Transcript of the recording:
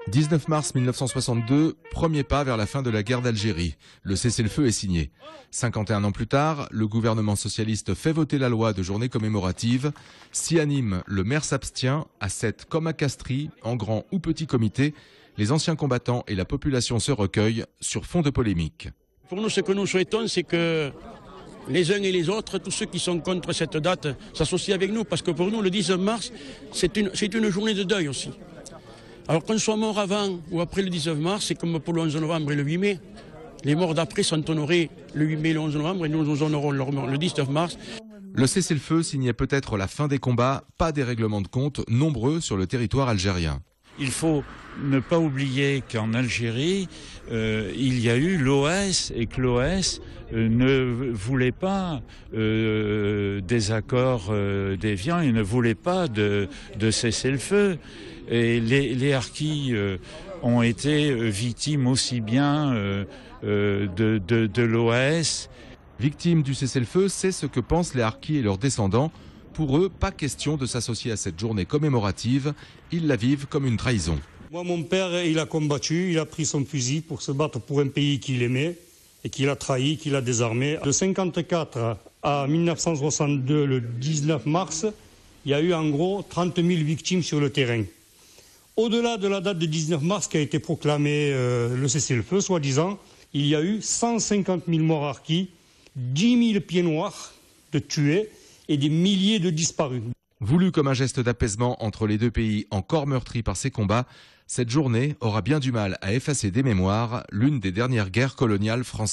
19 mars 1962, premier pas vers la fin de la guerre d'Algérie. Le cessez-le-feu est signé. 51 ans plus tard, le gouvernement socialiste fait voter la loi de journée commémorative. Si à Nîmes, le maire s'abstient, à Sète comme à Castries, en grand ou petit comité, les anciens combattants et la population se recueillent sur fond de polémique. Pour nous, ce que nous souhaitons, c'est que les uns et les autres, tous ceux qui sont contre cette date, s'associent avec nous. Parce que pour nous, le 19 mars, c'est une journée de deuil aussi. Alors qu'on soit mort avant ou après le 19 mars, c'est comme pour le 11 novembre et le 8 mai. Les morts d'après sont honorés le 8 mai et le 11 novembre et nous honorons leur mort le 19 mars. Le cessez-le-feu signait peut-être la fin des combats, pas des règlements de compte nombreux sur le territoire algérien. Il faut ne pas oublier qu'en Algérie, il y a eu l'OS et que l'OS ne voulait pas des accords déviants, il ne voulait pas de cessez-le-feu. Et les harkis ont été victimes aussi bien de l'OS. Victimes du cessez-le-feu, c'est ce que pensent les harkis et leurs descendants. Pour eux, pas question de s'associer à cette journée commémorative. Ils la vivent comme une trahison. Moi, mon père, il a combattu, il a pris son fusil pour se battre pour un pays qu'il aimait et qu'il a trahi, qu'il a désarmé. De 1954 à 1962, le 19 mars, il y a eu en gros 30 000 victimes sur le terrain. Au-delà de la date du 19 mars qui a été proclamé le cessez-le-feu, soi-disant, il y a eu 150 000 morts harkis, 10 000 pieds noirs de tués et des milliers de disparus. Voulu comme un geste d'apaisement entre les deux pays encore meurtris par ces combats, cette journée aura bien du mal à effacer des mémoires l'une des dernières guerres coloniales françaises.